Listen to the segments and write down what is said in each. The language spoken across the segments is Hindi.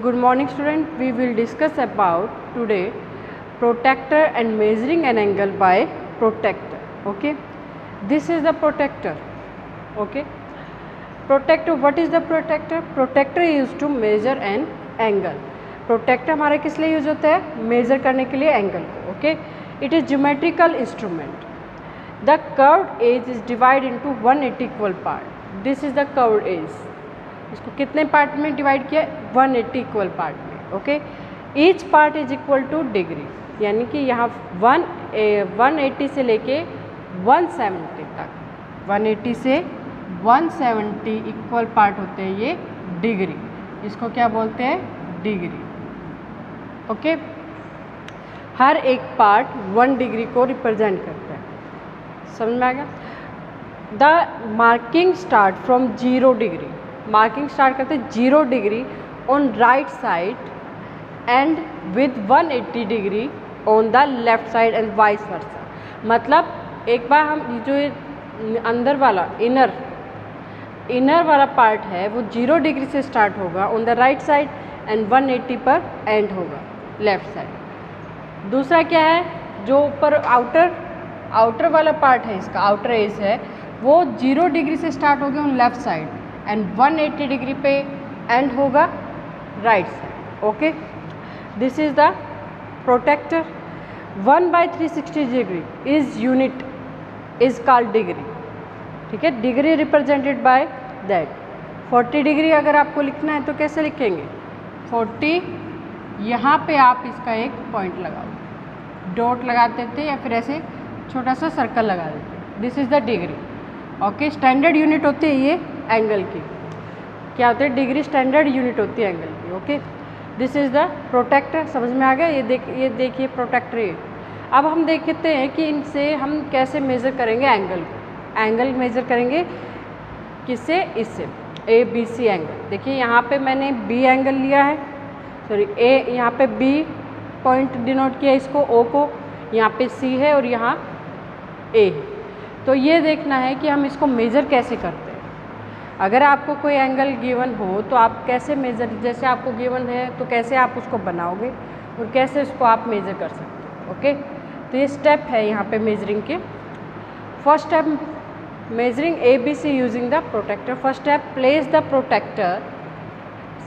Good morning student, we will discuss about today protractor and measuring an angle by protractor. Okay, this is the protractor. Okay, protractor, what is the protractor? Protractor is used to measure an angle. Protractor हमारा किस लिए यूज होता है? मेजर करने के लिए एंगल को. Okay, it is geometrical instrument. The curved as is divide into 180 equal part. This is the curved as. इसको कितने पार्ट में डिवाइड किया? 180 इक्वल पार्ट में. Okay, each part is equal two degree, यानी कि यहाँ 180 से लेके 170 तक, 180 से 170 इक्वल पार्ट होते हैं ये डिग्री. इसको क्या बोलते हैं? डिग्री. ओके, हर एक पार्ट 1 डिग्री को रिप्रेजेंट करता है. समझ में आ गया? The marking start from 0 degree. Marking start करते हैं 0 degree on right side and with 180 degree on the left side and vice versa. मतलब एक बार हम जो अंदर वाला इनर वाला पार्ट है वो 0 डिग्री से स्टार्ट होगा on the right side end 180 पर एंड होगा लेफ्ट साइड. दूसरा क्या है? जो ऊपर आउटर वाला पार्ट है, इसका आउटर एज है, वो 0 डिग्री से स्टार्ट होगा on left side end 180 degree पे एंड होगा right side. Okay, this is the protractor. 1/360 degree is unit is called degree. ठीक है, degree represented by that. 40 degree अगर आपको लिखना है तो कैसे लिखेंगे? 40, यहाँ पे आप इसका एक पॉइंट लगाओ, डॉट लगा देते या फिर ऐसे छोटा सा सर्कल लगा देते. This is the degree. Okay, standard unit होती है ये एंगल की. क्या होती है? डिग्री स्टैंडर्ड यूनिट होती है एंगल की. Okay, this is the protractor. समझ में आ गया? ये देखिए प्रोटेक्टर. ये अब हम देखते हैं कि इनसे हम कैसे मेज़र करेंगे एंगल को. एंगल मेज़र करेंगे किससे? इससे ABC एंगल. देखिए यहाँ पे मैंने B एंगल लिया है, सॉरी A, यहाँ पे B पॉइंट डिनोट किया इसको, O को, यहाँ पे C है और यहाँ A है. तो ये देखना है कि हम इसको मेज़र कैसे करते हैं. अगर आपको कोई एंगल गिवन हो तो आप कैसे मेज़र, जैसे आपको गिवन है तो कैसे आप उसको बनाओगे और कैसे उसको आप मेज़र कर सकते हो. ओके, तो ये स्टेप है यहाँ पे मेजरिंग के. First step measuring ABC using the protractor. First step, place the protractor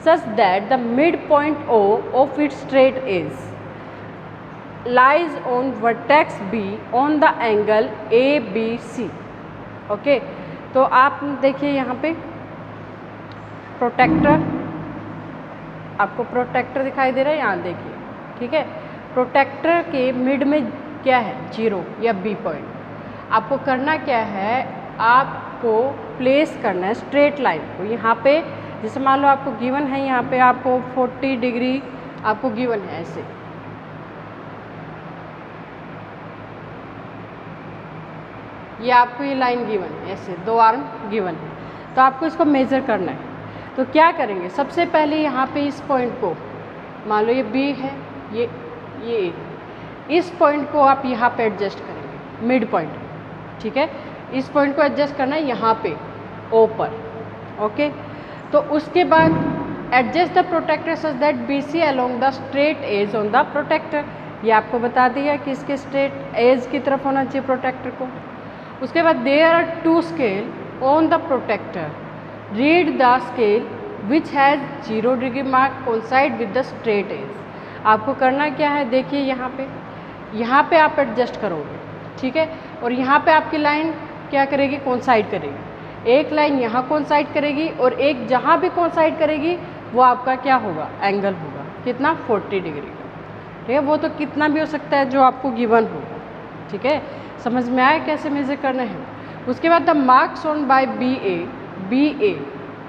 such that the midpoint O of its straight edge lies on vertex B on the angle ABC. Okay, तो आप देखिए यहाँ पे प्रोटेक्टर, आपको प्रोटेक्टर दिखाई दे रहा है, यहाँ देखिए. ठीक है, प्रोटेक्टर के मिड में क्या है? 0 या B पॉइंट. आपको करना क्या है? आपको प्लेस करना है स्ट्रेट लाइन को यहाँ पे. जैसे मान लो आपको गिवन है, यहाँ पे आपको 40 डिग्री आपको गिवन है, ऐसे ये आपको ये लाइन गिवन है, ऐसे 2 आर्म गिवन है. तो आपको इसको मेज़र करना है. तो क्या करेंगे? सबसे पहले यहाँ पे इस पॉइंट को, मान लो ये B है, ये A, इस पॉइंट को आप यहाँ पे एडजस्ट करेंगे, मिड पॉइंट. ठीक है, इस पॉइंट को एडजस्ट करना है यहाँ पे O पर. ओके, तो उसके बाद adjust the protractor such that BC along the straight edge on the protractor. ये आपको बता दिया कि इसके स्ट्रेट एज की तरफ होना चाहिए प्रोटेक्टर को. उसके बाद there are 2 scale on the protractor. Read the scale which has 0 degree mark coincide with the straight edge. आपको करना क्या है? देखिए यहाँ पे आप एडजस्ट करोगे. ठीक है, और यहाँ पे आपकी लाइन क्या करेगी? कोइंसाइड करेगी. एक लाइन यहाँ कोइंसाइड करेगी और एक जहाँ भी कोइंसाइड करेगी वो आपका क्या होगा? एंगल होगा. कितना? 40 डिग्री का. ठीक है, वो तो कितना भी हो सकता है जो आपको गिवन हो. ठीक है, समझ में आया कैसे मेज़र करना है. उसके बाद the marks on by BA,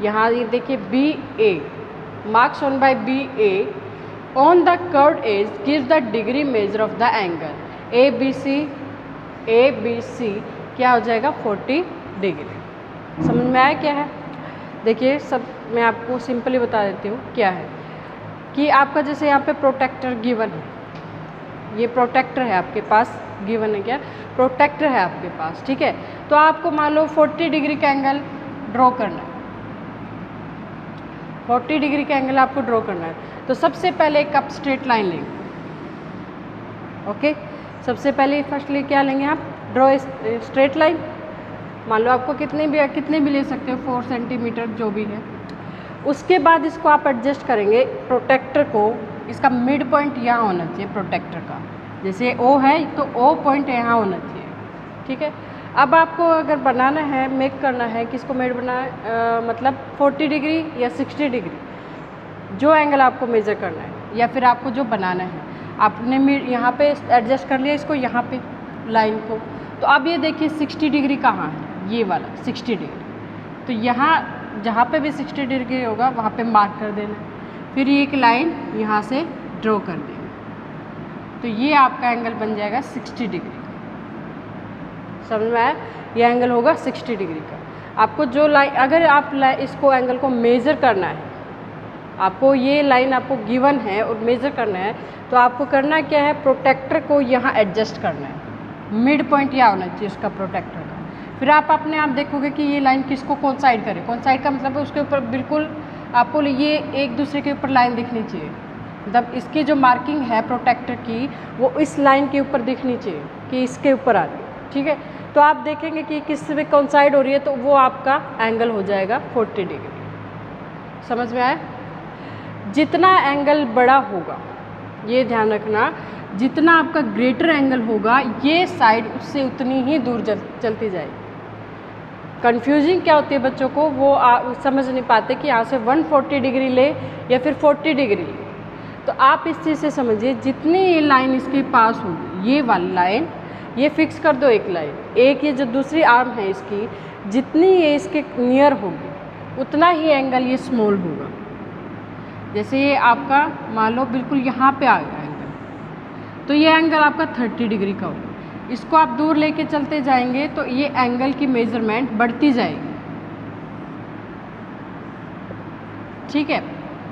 यहाँ ये देखिए BA, marks on by BA on the curved edge gives the degree measure of the angle. ABC क्या हो जाएगा? 40 डिग्री. समझ में आया क्या है? देखिए सब मैं आपको सिंपली बता देती हूँ क्या है. कि आपका जैसे यहाँ पे प्रोटेक्टर गिवन है, ये प्रोटेक्टर है आपके पास, गिवन है क्या? प्रोटेक्टर है आपके पास. ठीक है, तो आपको मान लो 40 डिग्री का एंगल ड्रॉ करना है. 40 डिग्री का एंगल आपको ड्रॉ करना है। तो सबसे पहले एक आप स्ट्रेट लाइन लेंगे। ओके, सबसे पहले फर्स्टली क्या लेंगे आप, ड्रॉ स्ट्रेट लाइन। मान लो आपको कितने भी ले सकते हो, 4 सेंटीमीटर जो भी है। उसके बाद इसको आप एडजस्ट करेंगे प्रोटेक्टर को, इसका मिड पॉइंट यहाँ होना चाहिए प्रोटेक्टर का। जैसे ओ है तो ओ पॉइंट यहाँ होना चाहिए, ठीक है। अब आपको अगर बनाना है, मेक करना है, किसको मेड बनाना मतलब 40 डिग्री या 60 डिग्री, जो एंगल आपको मेज़र करना है या फिर आपको जो बनाना है, आपने यहाँ पे एडजस्ट कर लिया इसको, यहाँ पे लाइन को। तो अब ये देखिए 60 डिग्री कहाँ है, ये वाला 60 डिग्री। तो यहाँ जहाँ पे भी 60 डिग्री होगा वहाँ पे मार्क कर देना, फिर ये एक लाइन यहाँ से ड्रॉ कर देना। तो ये आपका एंगल बन जाएगा 60 डिग्री। समझ में आया, ये एंगल होगा 60 डिग्री का। आपको जो लाइन, अगर आप इसको एंगल को मेज़र करना है, आपको ये लाइन आपको गिवन है और मेज़र करना है, तो आपको करना क्या है, प्रोटेक्टर को यहाँ एडजस्ट करना है। मिड पॉइंट यहाँ होना चाहिए उसका प्रोटेक्टर का। फिर आप अपने आप देखोगे कि ये लाइन किसको कौन साइड करे, कौन साइड का मतलब है उसके ऊपर बिल्कुल आपको ये एक दूसरे के ऊपर लाइन दिखनी चाहिए। मतलब इसकी जो मार्किंग है प्रोटेक्टर की, वो इस लाइन के ऊपर दिखनी चाहिए कि इसके ऊपर आ रही है, ठीक है। तो आप देखेंगे कि किस में कौन साइड हो रही है, तो वो आपका एंगल हो जाएगा 40 डिग्री। समझ में आया। जितना एंगल बड़ा होगा, ये ध्यान रखना, जितना आपका ग्रेटर एंगल होगा, ये साइड उससे उतनी ही दूर चलती जाएगी। कंफ्यूजिंग क्या होती है बच्चों को, वो समझ नहीं पाते कि यहाँ से 140 डिग्री ले या फिर 40 डिग्री ले। तो आप इस चीज़ से समझिए, जितनी ये लाइन इसके पास होगी, ये वाली लाइन, ये फिक्स कर दो एक लाइन, एक ये जो दूसरी आर्म है इसकी, जितनी ये इसके नियर होगी उतना ही एंगल ये स्मॉल होगा। जैसे ये आपका मान लो बिल्कुल यहाँ पे आ गया एंगल, तो ये एंगल आपका 30 डिग्री का होगा। इसको आप दूर लेके चलते जाएंगे तो ये एंगल की मेजरमेंट बढ़ती जाएगी, ठीक है।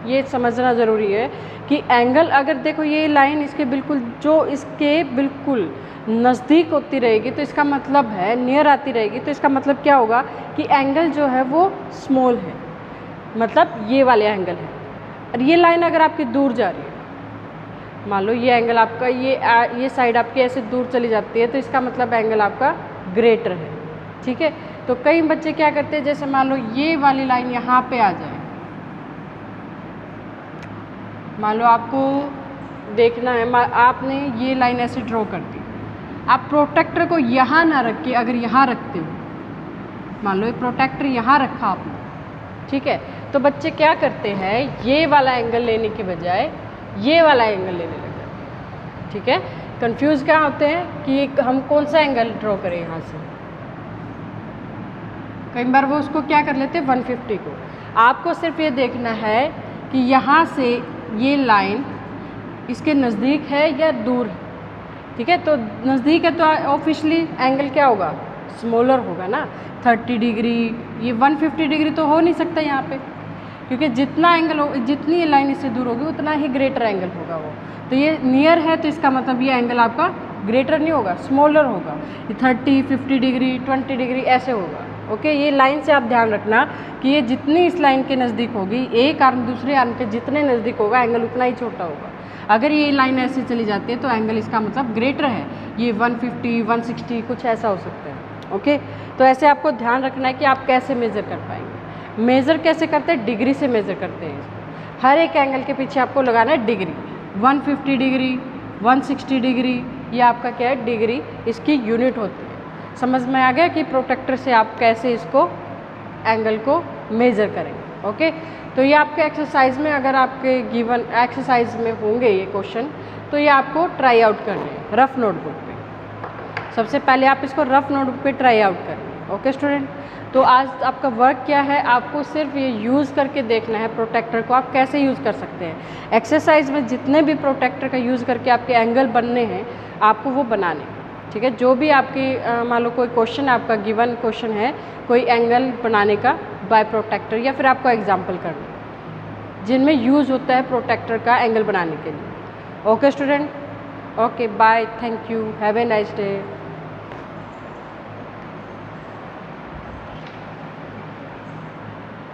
ये समझना ज़रूरी है कि एंगल, अगर देखो ये लाइन इसके बिल्कुल, जो इसके बिल्कुल नज़दीक होती रहेगी तो इसका मतलब है, नियर आती रहेगी तो इसका मतलब क्या होगा कि एंगल जो है वो स्मॉल है, मतलब ये वाले एंगल है। और ये लाइन अगर आपकी दूर जा रही है, मान लो ये एंगल आपका, ये साइड आपकी ऐसे दूर चली जाती है, तो इसका मतलब एंगल आपका ग्रेटर है, ठीक है। तो कई बच्चे क्या करते हैं, जैसे मान लो ये वाली लाइन यहाँ पे आ जाए, मान लो आपको देखना है, आपने ये लाइन ऐसे ड्रॉ कर दी, आप प्रोटेक्टर को यहाँ ना रख के अगर यहाँ रखते हो, मान लो ये प्रोटेक्टर यहाँ रखा आपने, ठीक है, तो बच्चे क्या करते हैं, ये वाला एंगल लेने के बजाय ये वाला एंगल लेने लग जाते हैं, ठीक है। कंफ्यूज क्या होते हैं कि हम कौन सा एंगल ड्रॉ करें यहाँ से। कई बार वो उसको क्या कर लेते हैं, 150 को। आपको सिर्फ ये देखना है कि यहाँ से ये लाइन इसके नज़दीक है या दूर है, ठीक है। तो नज़दीक है तो ऑफिशियली एंगल क्या होगा, स्मॉलर होगा ना, 30 डिग्री। ये 150 डिग्री तो हो नहीं सकता यहाँ पे, क्योंकि जितना एंगल हो, जितनी ये लाइन इससे दूर होगी उतना ही ग्रेटर एंगल होगा वो। तो ये नियर है तो इसका मतलब ये एंगल आपका ग्रेटर नहीं होगा, स्मॉलर होगा। ये 30, 50 डिग्री, 20 डिग्री ऐसे होगा, ओके। ये लाइन से आप ध्यान रखना कि ये जितनी इस लाइन के नज़दीक होगी, एक आर्म दूसरे आर्म के जितने नज़दीक होगा एंगल उतना ही छोटा होगा। अगर ये लाइन ऐसे चली जाती है तो एंगल इसका मतलब ग्रेटर है, ये 150, 160 कुछ ऐसा हो सकता है, ओके। तो ऐसे आपको ध्यान रखना है कि आप कैसे मेज़र कर पाएंगे। मेज़र कैसे करते हैं, डिग्री से मेज़र करते हैं इसको। हर एक एंगल के पीछे आपको लगाना है डिग्री, 150 डिग्री, 160 डिग्री, ये आपका क्या है, डिग्री इसकी यूनिट होती है। समझ में आ गया कि प्रोटेक्टर से आप कैसे इसको एंगल को मेज़र करेंगे, ओके। तो ये आपके एक्सरसाइज में, अगर आपके गिवन एक्सरसाइज में होंगे ये क्वेश्चन, तो ये आपको ट्राई आउट करने हैं रफ़ नोटबुक पे। सबसे पहले आप इसको रफ़ नोटबुक पे ट्राई आउट करें, ओके स्टूडेंट। तो आज आपका वर्क क्या है, आपको सिर्फ ये यूज़ करके देखना है प्रोटेक्टर को आप कैसे यूज़ कर सकते हैं। एक्सरसाइज में जितने भी प्रोटेक्टर का यूज़ करके आपके एंगल बनने हैं, आपको वो बनाने, ठीक है। जो भी आपकी मान लो कोई क्वेश्चन आपका गिवन क्वेश्चन है, कोई एंगल बनाने का बाय प्रोटेक्टर, या फिर आपको एग्जांपल करना जिनमें यूज़ होता है प्रोटेक्टर का एंगल बनाने के लिए, okay student. Okay bye, thank you, have a nice day.